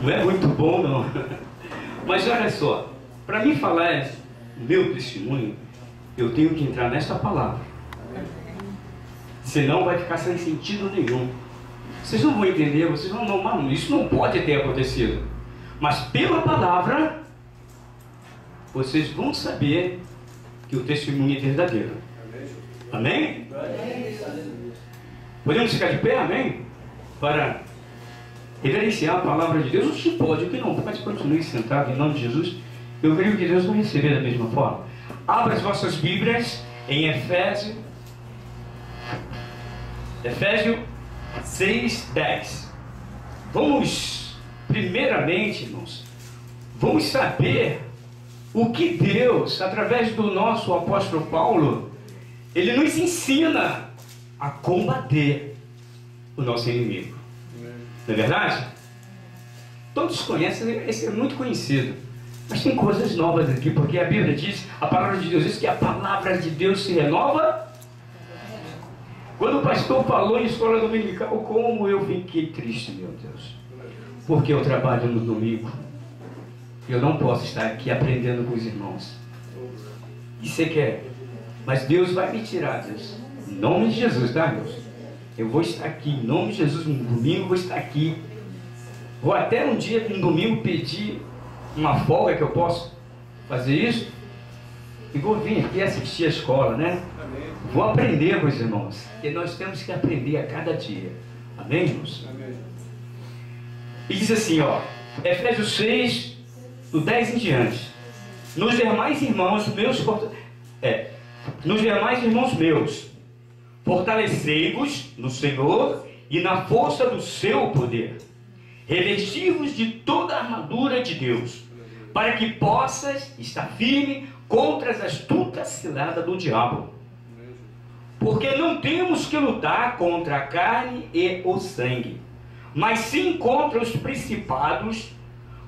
Não é muito bom, não. Mas olha só, para mim falar meu testemunho, eu tenho que entrar nesta palavra. Senão vai ficar sem sentido nenhum. Vocês não vão entender, vocês não, isso não pode ter acontecido. Mas pela palavra, vocês vão saber que o testemunho é verdadeiro. Amém? Podemos ficar de pé, amém? Para reverenciar a palavra de Deus. O que pode, o que não pode, continue sentado em nome de Jesus. Eu creio que Deus vai receber da mesma forma. Abra as vossas Bíblias em Efésios 6:10. Vamos, primeiramente, irmãos, vamos saber o que Deus, através do nosso apóstolo Paulo, ele nos ensina a combater o nosso inimigo. Não é verdade? Todos conhecem, esse é muito conhecido. Mas tem coisas novas aqui, porque a Bíblia diz, a palavra de Deus diz que a palavra de Deus se renova. Quando o pastor falou em escola dominical, como eu fiquei triste, meu Deus. Porque eu trabalho no domingo. Eu não posso estar aqui aprendendo com os irmãos. E você quer? Mas Deus vai me tirar, Deus. Em nome de Jesus, tá, Deus? Eu vou estar aqui, em nome de Jesus, no domingo vou estar aqui. Vou até um dia, no domingo, pedir uma folga que eu posso fazer isso. E vou vir aqui assistir a escola, né? Amém. Vou aprender com os irmãos. Porque nós temos que aprender a cada dia. Amém, irmãos? Amém. E diz assim, ó. Efésios 6, do 10 em diante. Nos demais irmãos meus, fortalecei-vos no Senhor e na força do seu poder. Revesti-vos de toda a armadura de Deus, para que possas estar firme contra as astutas ciladas do diabo. Porque não temos que lutar contra a carne e o sangue, mas sim contra os principados,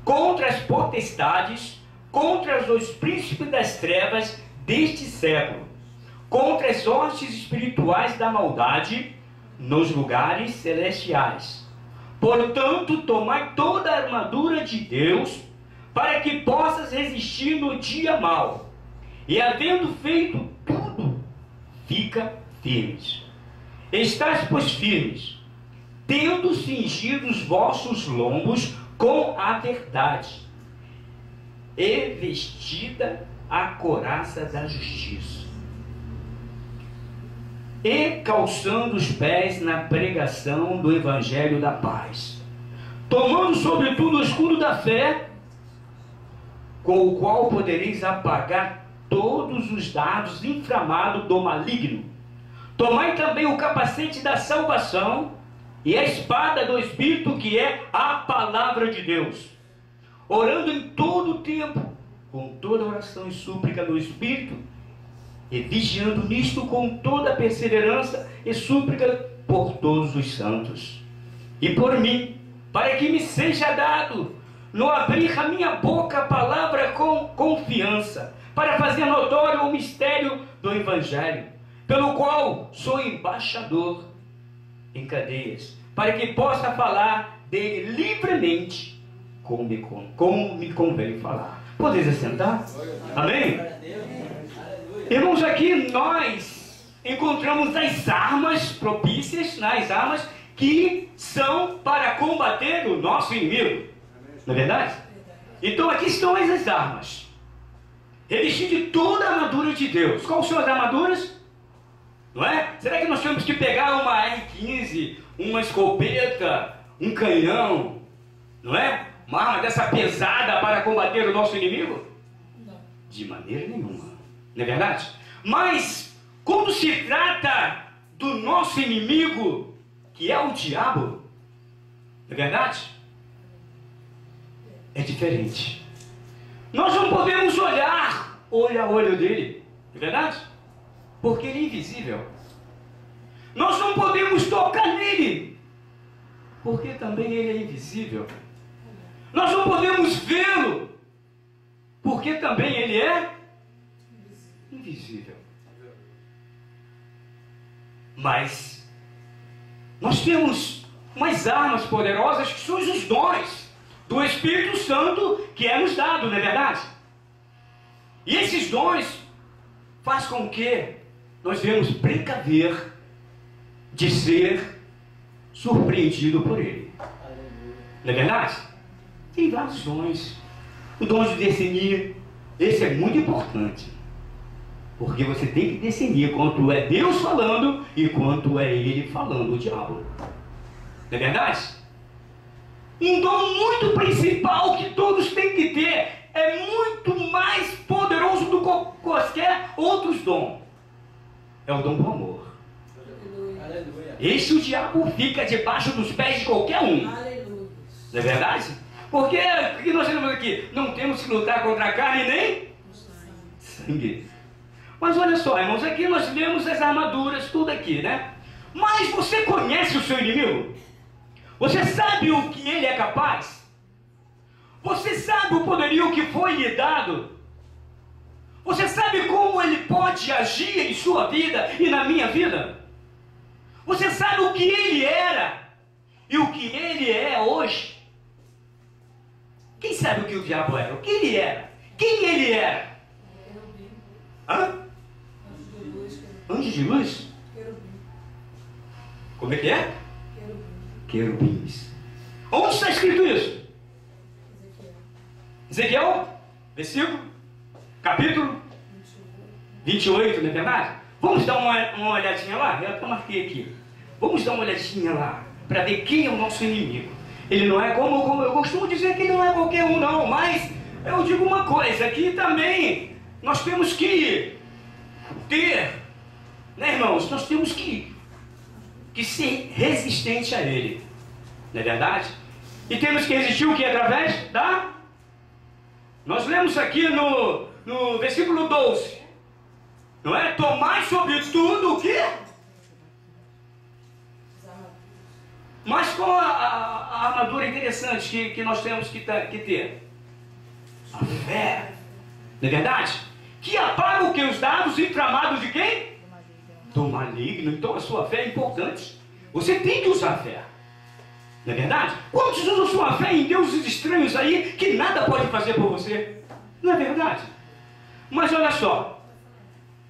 contra as potestades, contra os príncipes das trevas deste século, contra as hostes espirituais da maldade nos lugares celestiais. Portanto, tomai toda a armadura de Deus, para que possas resistir no dia mau, e havendo feito tudo, fica firmes. Estais, pois, firmes, tendo cingido os vossos lombos com a verdade, e vestida a couraça da justiça, e calçando os pés na pregação do evangelho da paz, tomando sobretudo o escudo da fé, com o qual podereis apagar todos os dardos inflamados do maligno. Tomai também o capacete da salvação e a espada do Espírito, que é a palavra de Deus, orando em todo o tempo, com toda oração e súplica no Espírito, e vigiando nisto com toda perseverança e súplica por todos os santos, e por mim, para que me seja dado no abrir a minha boca a palavra com confiança, para fazer notório o mistério do Evangelho, pelo qual sou embaixador em cadeias, para que possa falar dele livremente, como me convém falar. Podeis assentar? Amém? Irmãos, aqui nós encontramos as armas propícias, as armas que são para combater o nosso inimigo. Não é verdade? Então aqui estão as armas. Revestir de toda a armadura de Deus. Quais são as armaduras? Não é? Será que nós temos que pegar uma R15, uma escopeta, um canhão, não é? Uma arma dessa pesada para combater o nosso inimigo? Não. De maneira nenhuma. Não é verdade? Mas, quando se trata do nosso inimigo, que é o diabo, não é verdade? É diferente. Nós não podemos olhar olho a olho dele, não é verdade? Porque ele é invisível. Nós não podemos tocar nele, porque também ele é invisível. Nós não podemos vê-lo, porque também ele é invisível. Mas nós temos umas armas poderosas que são os dons. do Espírito Santo que é nos dado, não é verdade? E esses dons faz com que nós devemos precaver de ser surpreendido por Ele. Não é verdade? Tem vários dons. O dom de discernir, esse é muito importante. Porque você tem que discernir quanto é Deus falando e quanto é Ele falando, o diabo. Não é verdade? Um dom muito principal que todos têm que ter, é muito mais poderoso do que quaisquer outros dons. É o dom do amor. Aleluia. Esse o diabo fica debaixo dos pés de qualquer um. Aleluia. Não é verdade? Porque o que nós temos aqui? Não temos que lutar contra a carne nem sangue. Mas olha só, irmãos, aqui nós vemos as armaduras, tudo aqui, né? Mas você conhece o seu inimigo? Você sabe o que ele é capaz? Você sabe o poderio que foi lhe dado? Você sabe como ele pode agir em sua vida e na minha vida? Você sabe o que ele era e o que ele é hoje? Quem sabe o que o diabo era? O que ele era? Quem ele era? Hã? Anjo de luz? Como é que é? Querubins. Onde está escrito isso? Ezequiel, versículo, capítulo 28, não é verdade? Vamos dar uma olhadinha lá? Eu até marquei aqui. Vamos dar uma olhadinha lá, para ver quem é o nosso inimigo. Ele não é como eu costumo dizer que ele não é qualquer um não, mas eu digo uma coisa, aqui também nós temos que ter, né, irmãos, nós temos que ser resistente a ele, não é verdade? E temos que resistir o que? Através da... Nós lemos aqui no versículo 12, não é? Tomai sobre tudo o quê? Mas qual a armadura interessante que nós temos que ter? A fé, não é verdade? Que apaga o que? Os dados inflamados de quem? Do maligno. Então a sua fé é importante. Você tem que usar a fé. Não é verdade? Quantos usam sua fé em deuses estranhos aí que nada pode fazer por você? Não é verdade? Mas olha só.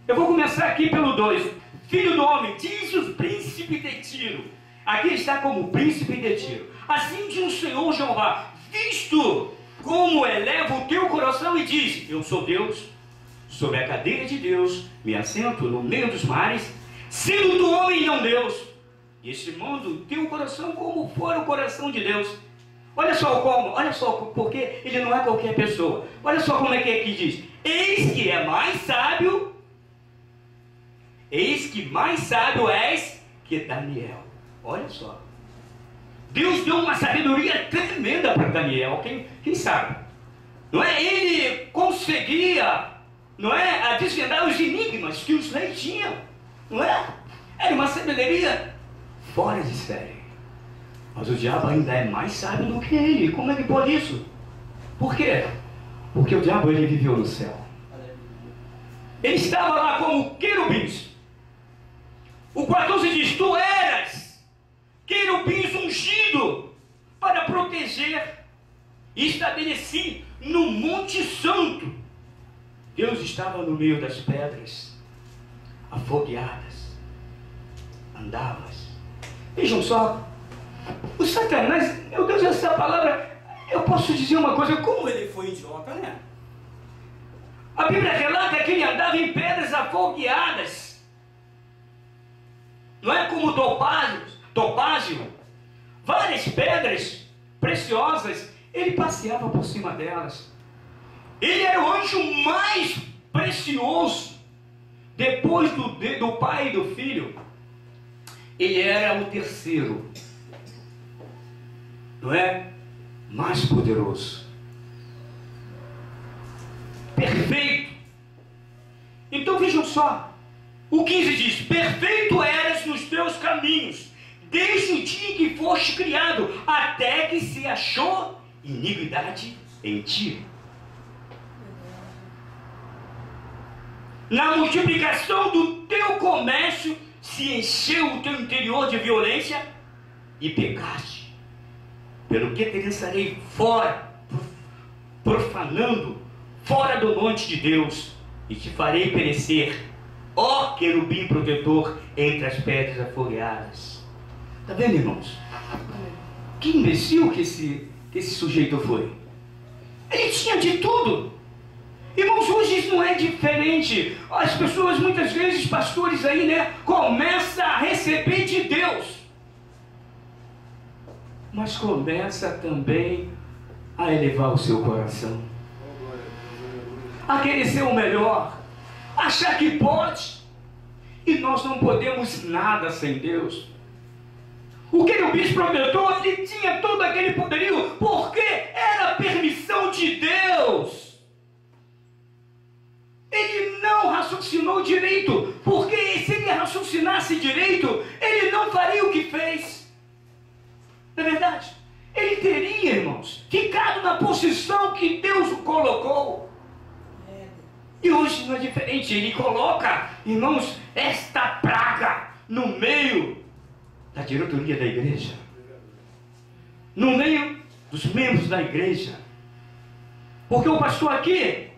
Eu vou começar aqui pelo 2. Filho do homem, diz o príncipe de Tiro. Aqui está como príncipe de Tiro. Assim diz o Senhor Jeová: visto como eleva o teu coração e diz: eu sou Deus, sobre a cadeira de Deus, me assento no meio dos mares, sendo do homem não Deus, e este mundo teu coração como for o coração de Deus. Olha só como, olha só, porque ele não é qualquer pessoa. Olha só como é que aqui diz: eis que é mais sábio, eis que mais sábio és que Daniel. Olha só, Deus deu uma sabedoria tremenda para Daniel. Quem sabe? Não é? Ele conseguia, não é, a desvendar os enigmas que os reis tinham, não é? Era uma sabedoria fora de série. Mas o diabo ainda é mais sábio do que ele. Como é que pode isso? Por quê? Porque o diabo, ele viveu no céu. Ele estava lá como querubins. O 14 diz: tu eras querubins ungido para proteger, e estabeleci no Monte Santo. Deus estava no meio das pedras afogueadas, andavas. Vejam só, o Satanás, meu Deus, essa palavra, eu posso dizer uma coisa, como ele foi idiota, né? A Bíblia relata que ele andava em pedras afogueadas, não é como topázio, várias pedras preciosas, ele passeava por cima delas. Ele era o anjo mais precioso, depois do pai e do filho. Ele era o terceiro, não é? Mais poderoso, perfeito. Então vejam só, o 15 diz: perfeito eras nos teus caminhos, desde o dia em que foste criado, até que se achou iniquidade em ti. Na multiplicação do teu comércio se encheu o teu interior de violência e pecaste. pelo que te lançarei fora, profanando, fora do monte de Deus, e te farei perecer, ó querubim protetor, entre as pedras afogueadas. Está vendo, irmãos? Que imbecil que esse sujeito foi. Ele tinha de tudo. Irmãos, hoje isso não é diferente. As pessoas, muitas vezes, pastores aí, né, começam a receber de Deus, mas começa também a elevar o seu coração, a querer ser o melhor, achar que pode. E nós não podemos nada sem Deus. O querubim protetor, ele tinha todo aquele poderio, porque era a permissão de Deus. Ele não raciocinou direito, porque se ele raciocinasse direito, ele não faria o que fez. Não é verdade? Ele teria, irmãos, ficado na posição que Deus o colocou. E hoje não é diferente. Ele coloca, irmãos, esta praga no meio da diretoria da igreja, no meio dos membros da igreja, porque o pastor aqui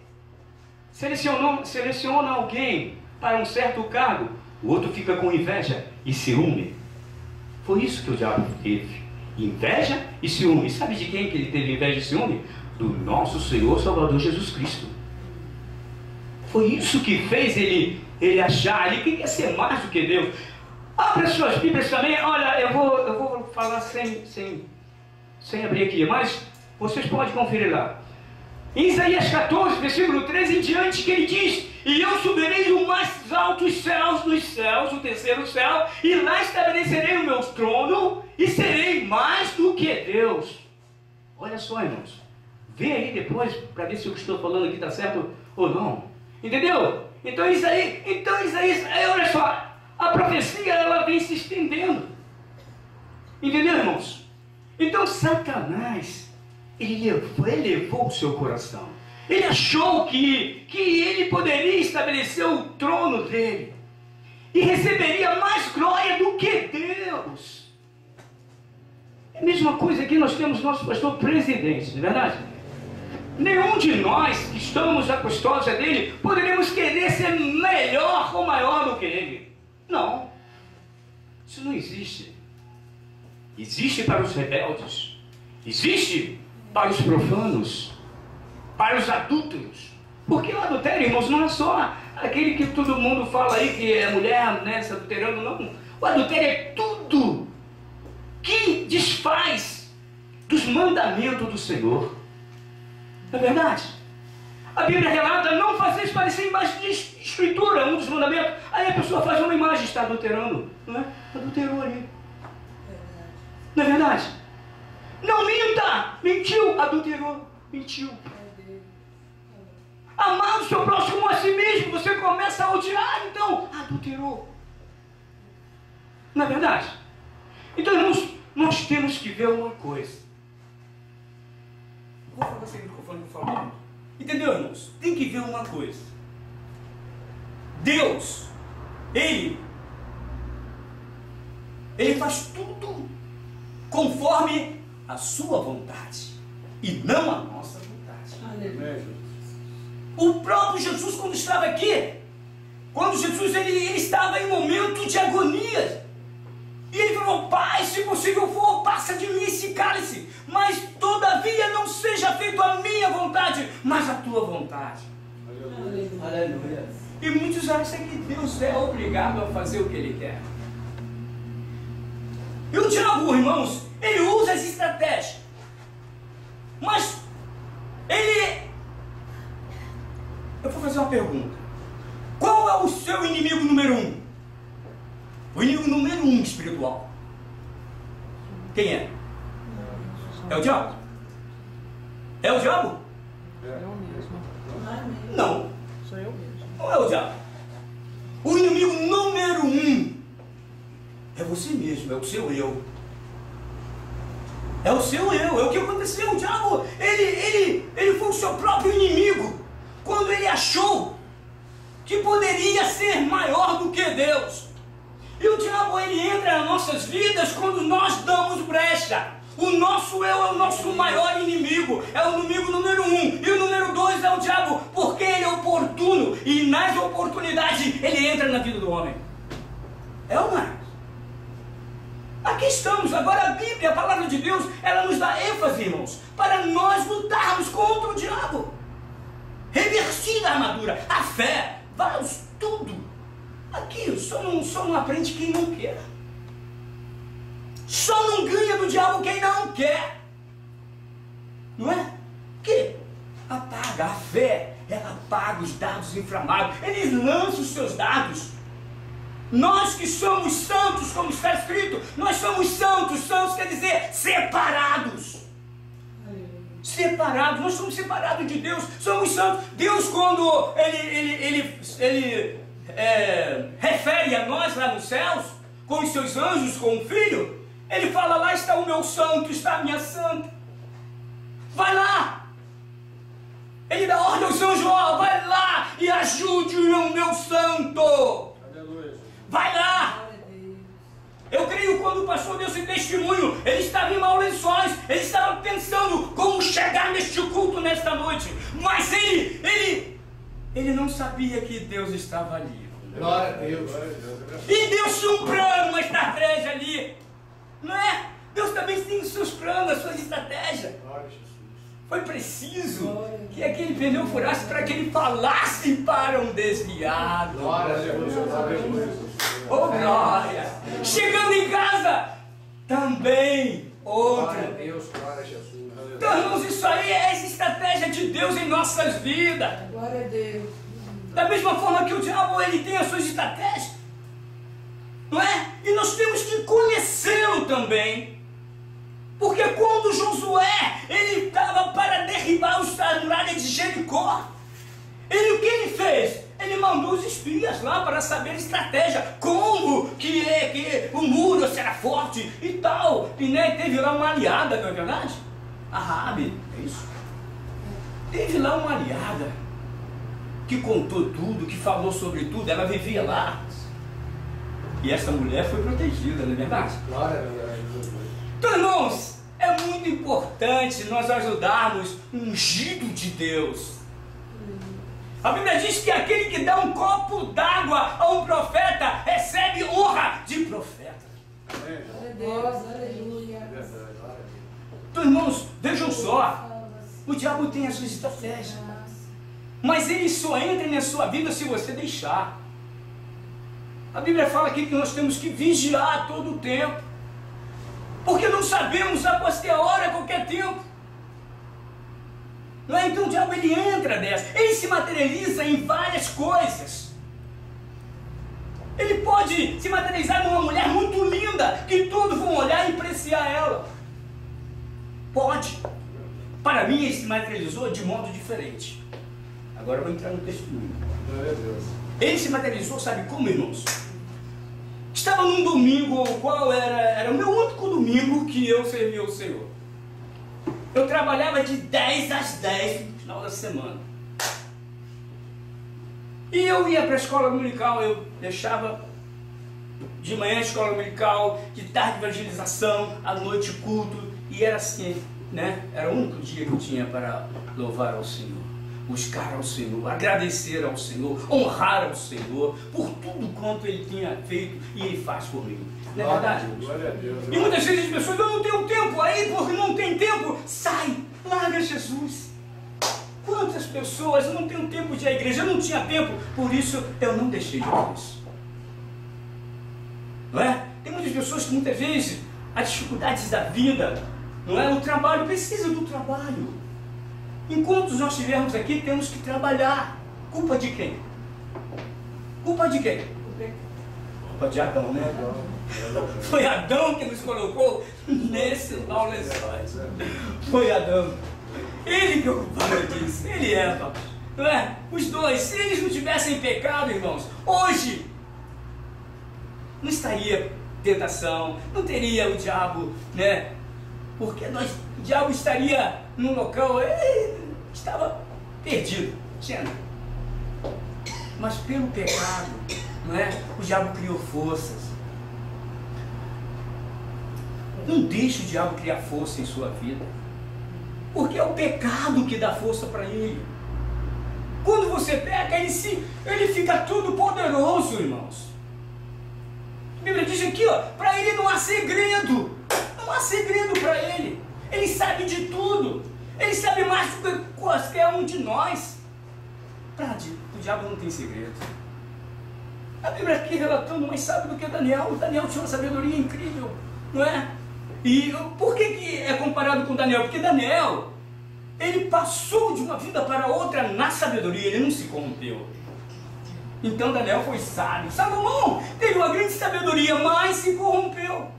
seleciona alguém para um certo cargo, o outro fica com inveja e ciúme. Foi isso que o diabo teve: inveja e ciúme. Sabe de quem que ele teve inveja e ciúme? Do nosso Senhor Salvador Jesus Cristo. Foi isso que fez ele achar, ele queria ser mais do que Deus. Abra suas Bíblias também. Olha, eu vou falar sem abrir aqui, mas vocês podem conferir lá. Em Isaías 14, versículo 13 em diante, que ele diz: e eu subirei do mais altos céus dos céus, o terceiro céu, e lá estabelecerei o meu trono, e serei mais do que Deus. Olha só, irmãos, vê aí depois, para ver se o que estou falando aqui está certo ou não. Entendeu? Então Isaías, olha só, a profecia ela vem se estendendo. Entendeu, irmãos? Então Satanás, ele elevou o seu coração. Ele achou que ele poderia estabelecer o trono dele e receberia mais glória do que Deus. É a mesma coisa que nós temos nosso pastor presidente, não é verdade? Nenhum de nós que estamos na custódia dele poderíamos querer ser melhor ou maior do que ele. Não. Isso não existe. Existe para os rebeldes. Existe para os profanos. Para os adúlteros. Porque o adultério, irmãos, não é só aquele que todo mundo fala aí que é mulher, né, se adulterando, não. O adultério é tudo que desfaz dos mandamentos do Senhor. Não é verdade? A Bíblia relata: não fazeis parecer imagem de escritura, um dos mandamentos. Aí a pessoa faz uma imagem, está adulterando, não é? Adulterou ali. Não é verdade? Não minta! Mentiu, adulterou, mentiu. Amar o seu próximo como a si mesmo, você começa a odiar, então adulterou. Não é verdade? Então, irmãos, nós temos que ver uma coisa. Vou falar assim conforme eu falo. Entendeu, irmãos? Tem que ver uma coisa. Deus, Ele faz tudo conforme a sua vontade e não a nossa vontade. Aleluia. O próprio Jesus, quando estava aqui, ele estava em momento de agonia, e ele falou: Pai, se possível for, passa de mim esse cálice, mas todavia não seja feita a minha vontade, mas a tua vontade. Aleluia. Aleluia. E muitos acham que Deus é obrigado a fazer o que Ele quer. E o diabo, irmãos, ele usa as estratégias, mas eu vou fazer uma pergunta: qual é o seu inimigo número 1? O inimigo número 1 espiritual, quem é? É o diabo? É o diabo? É eu mesmo. Não. Sou eu mesmo. Não é o diabo. O inimigo número 1 é você mesmo, é o seu eu. É o seu eu. É o que aconteceu. O diabo, ele foi o seu próprio inimigo quando ele achou que poderia ser maior do que Deus. E o diabo, ele entra nas nossas vidas quando nós damos brecha, O nosso eu é o nosso maior inimigo, é o inimigo número 1. E o número 2 é o diabo, porque ele é oportuno e nas oportunidades ele entra na vida do homem. É ou não é? Aqui estamos, agora a Bíblia, a palavra de Deus, ela nos dá ênfase, irmãos, para nós lutarmos contra o diabo. Revertir a armadura, a fé, vamos, tudo. Aqui só não aprende quem não quer. Só não ganha do diabo quem não quer. Não é? Que apaga a fé, ela apaga os dados inflamados. Ele lança os seus dados. Nós que somos santos, como está escrito, nós somos santos. Santos quer dizer separados. Separados, nós somos separados de Deus, somos santos. Deus, quando ele refere a nós lá nos céus, com os seus anjos, com o Filho, ele fala: lá está o meu santo, está a minha santa. Vai lá. Ele dá ordem aos anjos: ó, vai lá e ajude o meu santo. Vai lá. Eu creio quando o pastor deu esse testemunho, ele estava em maus lençóis, ele estava pensando como chegar neste culto nesta noite, mas ele não sabia que Deus estava ali. Glória a Deus. E Deus tinha um plano, uma estratégia ali, não é? Deus também tem os seus planos, as suas estratégias. Foi preciso que aquele pneu furasse para que ele falasse para um desviado. Glória a Deus. Oh, glória! Chegando em casa, também outro. Glória a Deus, glória a Jesus. Então, irmãos, isso aí é essa estratégia de Deus em nossas vidas. Glória a Deus. Da mesma forma que o diabo, ele tem as suas estratégias, não é? E nós temos que conhecê-lo também. Porque quando Josué, ele estava para derribar a muralha de Jericó, o que ele fez? Ele mandou os espias lá para saber a estratégia, como que o muro será forte e tal. E teve lá uma aliada, não é verdade? A Raabe, é isso? Teve lá uma aliada que contou tudo, que falou sobre tudo, ela vivia lá. E essa mulher foi protegida, não é verdade? Glória a Deus. Então, irmãos, é muito importante nós ajudarmos o ungido de Deus. A Bíblia diz que aquele que dá um copo d'água a um profeta recebe honra de profeta. Glória a Deus, aleluia. Então, irmãos, vejam só, o diabo tem as suas estratégias, mas ele só entra na sua vida se você deixar. A Bíblia fala aqui que nós temos que vigiar todo o tempo, porque não sabemos a qualquer hora, a qualquer tempo. Não é? Então o diabo, ele entra dessa, ele se materializa em várias coisas. Ele pode se materializar numa mulher muito linda, que todos vão olhar e apreciar ela. Pode. Para mim, ele se materializou de modo diferente. Agora eu vou entrar no testemunho. Glória a Deus. Ele se materializou, sabe como, irmãos? Estava num domingo, qual era o meu único domingo que eu servia ao Senhor. Eu trabalhava de 10 às 10 no final da semana. E eu ia para a escola dominical, eu deixava de manhã a escola dominical, de tarde evangelização, à noite culto, e era assim, né? Era o único dia que eu tinha para louvar ao Senhor, buscar ao Senhor, agradecer ao Senhor, honrar ao Senhor por tudo quanto Ele tinha feito e Ele faz por mim. Não é verdade? Glória a Deus. E muitas vezes as pessoas: eu não tenho tempo, aí porque não tem tempo, sai, larga Jesus. Quantas pessoas não têm tempo de ir à igreja? Eu não tinha tempo, por isso eu não deixei Jesus. Não é? Tem muitas pessoas que muitas vezes as dificuldades da vida, não é? O trabalho, precisa do trabalho. Enquanto nós estivermos aqui, temos que trabalhar. Culpa de quem? Culpa de quem? Culpa de Adão, né? Foi Adão que nos colocou nesse mau lençóis. Foi Adão. Ele que ocupava disso. Ele e Eva. Não é? Os dois. Se eles não tivessem pecado, irmãos, hoje não estaria tentação, não teria o diabo, né? Porque o diabo estaria num local, ele estava perdido. Tinha. Mas pelo pecado, não é? O diabo criou forças. Não deixe o diabo criar força em sua vida. Porque é o pecado que dá força para ele. Quando você peca, ele fica todo poderoso, irmãos. A Bíblia diz aqui, ó, para ele não há segredo. Não há segredo para ele. Ele sabe de tudo. Ele sabe mais do que qualquer um de nós. O diabo não tem segredo. A Bíblia aqui relatando, mas sabe do que Daniel? O Daniel tinha uma sabedoria incrível, não é? E por que é comparado com Daniel? Porque Daniel, ele passou de uma vida para outra na sabedoria, ele não se corrompeu. Então Daniel foi sábio. Salomão teve uma grande sabedoria, mas se corrompeu.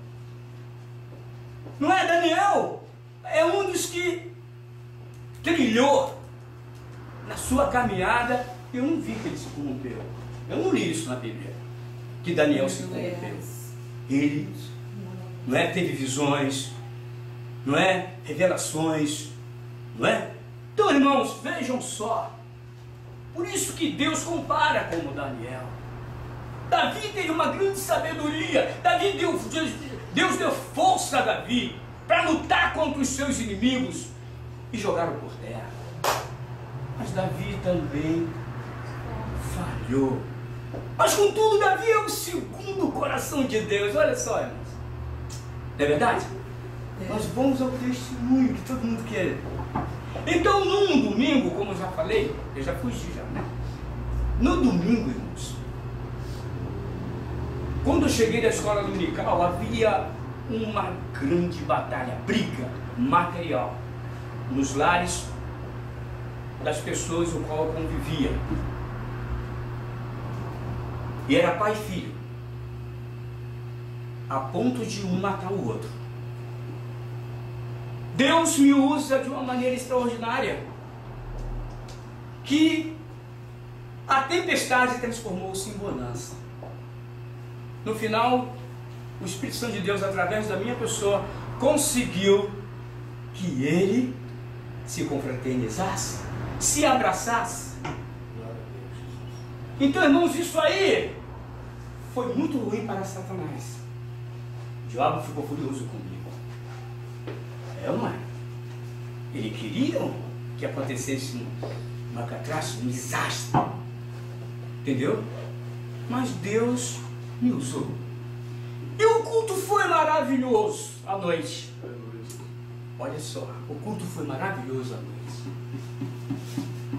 Não é? Daniel é um dos que trilhou na sua caminhada. Eu não vi que ele se corrompeu. Eu não li isso na Bíblia, que Daniel se corrompeu. Ele, não é, teve visões, não é, revelações, não é? Então, irmãos, vejam só. Por isso que Deus compara com Daniel. Davi teve uma grande sabedoria. Deus deu força a Davi para lutar contra os seus inimigos e jogaram por terra. Mas Davi também falhou. Mas contudo, Davi é o segundo coração de Deus. Olha só, irmãos. Não é verdade? Nós vamos ao testemunho que todo mundo quer. Então, num domingo, como eu já falei, eu já fugi já, né? No domingo, irmãos, quando eu cheguei da escola dominical, havia uma grande batalha, briga material nos lares das pessoas com qual eu convivia. E era pai e filho, a ponto de um matar o outro. Deus me usa de uma maneira extraordinária, que a tempestade transformou-se em bonança. No final, o Espírito Santo de Deus, através da minha pessoa, conseguiu que ele se confraternizasse, se abraçasse. Então, irmãos, isso aí foi muito ruim para Satanás. O diabo ficou furioso comigo. É ou não é? Ele queria que acontecesse uma catástrofe, um desastre. Entendeu? Mas Deus me usou. E o culto foi maravilhoso à noite. Olha só, o culto foi maravilhoso à noite.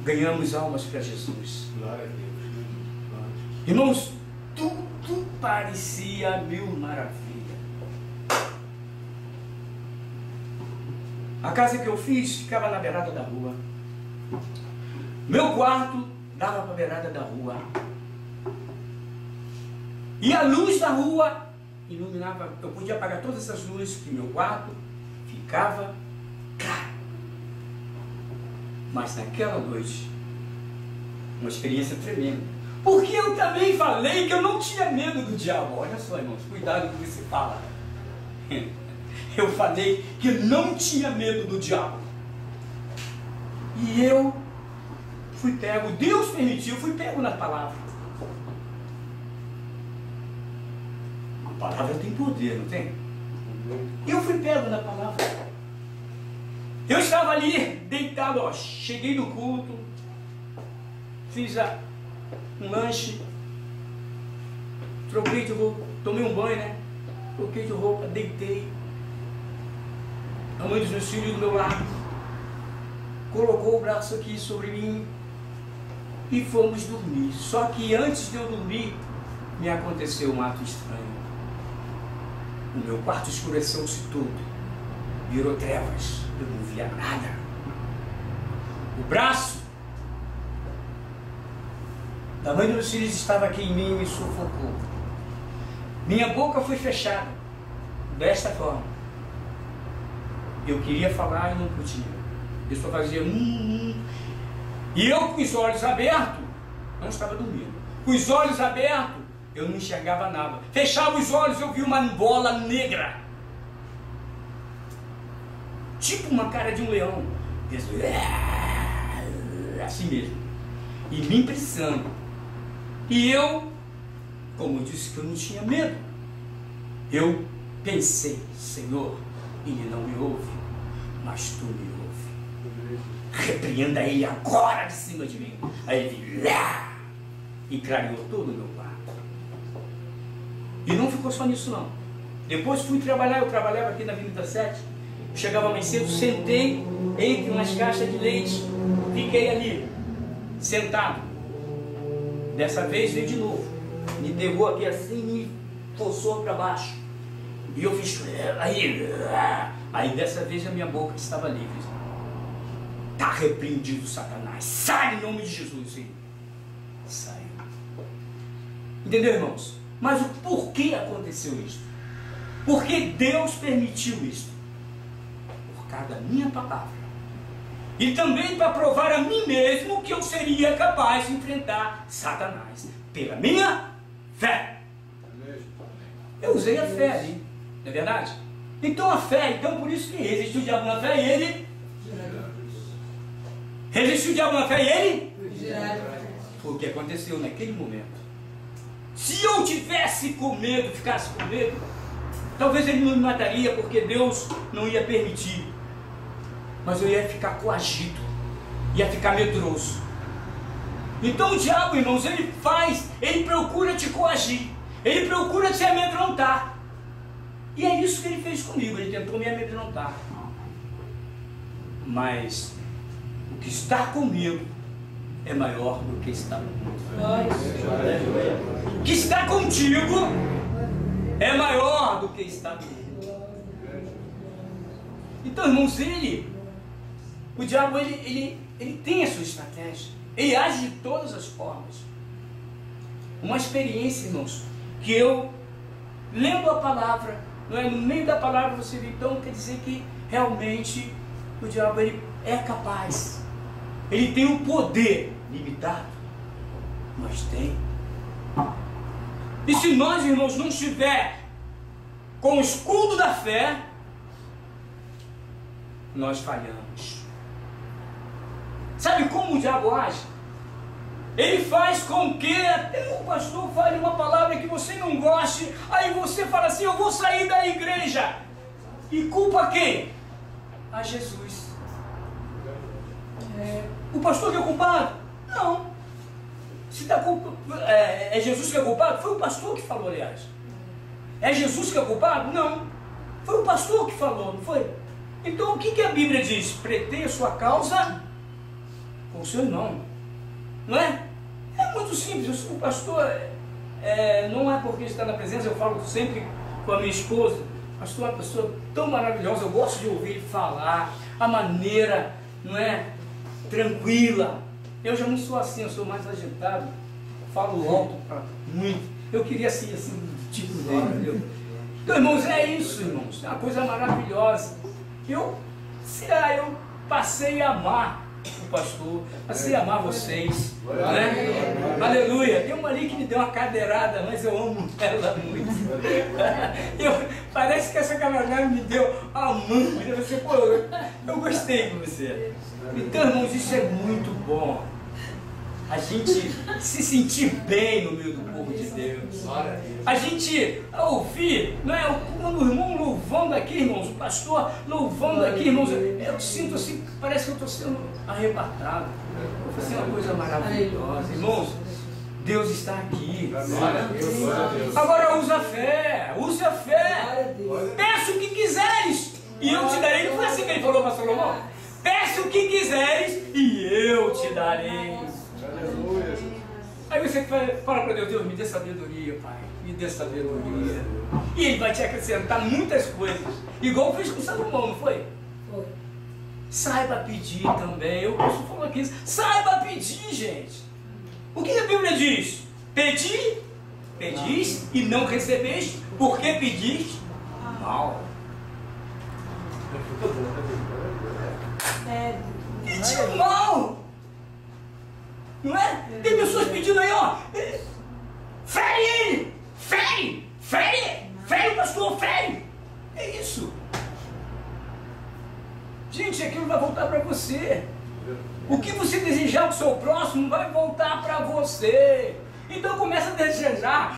Ganhamos almas para Jesus. Glória a Deus. Irmãos, tudo parecia mil maravilhas. A casa que eu fiz ficava na beirada da rua. Meu quarto dava para a beirada da rua. E a luz da rua iluminava. Eu podia apagar todas essas luzes, que meu quarto ficava claro. Mas naquela noite, uma experiência tremenda. Porque eu também falei que eu não tinha medo do diabo. Olha só, irmãos, cuidado com o que você fala. Eu falei que eu não tinha medo do diabo. E eu fui pego, Deus permitiu, fui pego na palavra. A palavra tem poder, não tem? Eu fui pego na palavra. Eu estava ali, deitado, ó, cheguei do culto, fiz um lanche, troquei de roupa, tomei um banho, né? Troquei de roupa, deitei. A mãe dos meus filhos do meu lado colocou o braço aqui sobre mim e fomos dormir. Só que antes de eu dormir, me aconteceu um ato estranho. O meu quarto escureceu-se todo, virou trevas, eu não via nada. O braço da mãe dos meus filhos estava aqui em mim e me sufocou. Minha boca foi fechada desta forma. Eu queria falar e não podia. Eu só fazia E eu com os olhos abertos, não estava dormindo. Com os olhos abertos, eu não enxergava nada. Fechava os olhos, eu vi uma bola negra. Tipo uma cara de um leão. Assim mesmo. E me impressionando. E eu, como eu disse que eu não tinha medo, eu Pensei, Senhor, ele não me ouve, mas tu me ouve. Repreenda ele agora de cima de mim. Aí ele lá, e clareou todo o meu quarto. E não ficou só nisso não. Depois fui trabalhar, eu trabalhava aqui na Avenida 7. Chegava mais cedo, sentei entre umas caixas de leite, fiquei ali, sentado. Dessa vez veio de novo, me pegou aqui assim e me forçou para baixo. E eu fiz, aí dessa vez a minha boca estava livre. Está repreendido, Satanás, sai em nome de Jesus. E saiu. Entendeu, irmãos? Mas o porquê aconteceu isso? Por que Deus permitiu isso? Por causa da minha palavra. E também para provar a mim mesmo que eu seria capaz de enfrentar Satanás. Pela minha fé. Eu usei a fé ali. Não é verdade? Então a fé, então por isso que resistiu o diabo na fé e ele... Resistiu o diabo na fé e ele... Foi o que aconteceu naquele momento. Se eu tivesse com medo, ficasse com medo, talvez ele não me mataria porque Deus não ia permitir. Mas eu ia ficar coagido, ia ficar medroso. Então o diabo, irmãos, ele procura te coagir, ele procura te amedrontar. E é isso que ele fez comigo, ele tentou me amedrontar. Mas o que está comigo é maior do que está comigo. O que está contigo é maior do que está comigo. Então, irmãos, o diabo, ele tem a sua estratégia. Ele age de todas as formas. Uma experiência, irmãos, que eu, lendo a palavra, não é? No meio da palavra você vê, então quer dizer que realmente o diabo, ele é capaz. Ele tem um poder limitado, mas tem. E se nós, irmãos, não estiver com o escudo da fé, nós falhamos. Sabe como o diabo age? Ele faz com que até o pastor fale uma palavra que você não goste, aí você fala assim, eu vou sair da igreja. E culpa quem? A Jesus. O pastor que é culpado? Não. Se tá é Jesus que é culpado? Foi o pastor que falou, aliás. É Jesus que é culpado? Não. Foi o pastor que falou, não foi? Então o que a Bíblia diz? Pretenha sua causa com o seu irmão. Não é? É muito simples. O pastor, não é porque está na presença, eu falo sempre com a minha esposa, pastor é uma pessoa tão maravilhosa, eu gosto de ouvir ele falar, a maneira, não é? Tranquila. Eu já não sou assim, eu sou mais agitado, falo alto, muito. Eu queria ser assim, tipo dele, entendeu? Então, irmãos, é isso, irmãos, é uma coisa maravilhosa. Eu passei a amar o pastor, passei a amar vocês, né? Aleluia. Tem uma ali que me deu uma cadeirada, mas eu amo ela muito. Parece que essa camarada me deu a mão, mas você, pô, eu gostei de você. Então, irmãos, isso é muito bom. A gente se sentir bem no meio do povo de Deus. A gente ouvir, não é? Quando o irmão louvando aqui, irmãos, o pastor louvando aqui, irmãos, eu sinto assim, parece que eu estou sendo arrebatado. Vai ser uma coisa maravilhosa. Irmãos, Deus está aqui. Agora usa a fé, use a fé. Peça o que quiseres e eu te darei. Não foi assim que ele falou para Salomão? Peça o que quiseres e eu te darei. Aí você fala para Deus, Deus, me dê sabedoria, Pai, me dê sabedoria. E Ele vai te acrescentar muitas coisas, igual fez com Salomão, não foi? Foi. Saiba pedir também, eu falo aqui, saiba pedir, gente. O que a Bíblia diz? Pedi, pedis e não recebeste, porque pediste mal. Pediu mal. Não é? Tem pessoas pedindo aí, ó. Fere ele! Fere! Fere! Fere o pastor! Fere! É isso. Gente, aquilo vai voltar para você. O que você desejar do seu próximo vai voltar para você. Então começa a desejar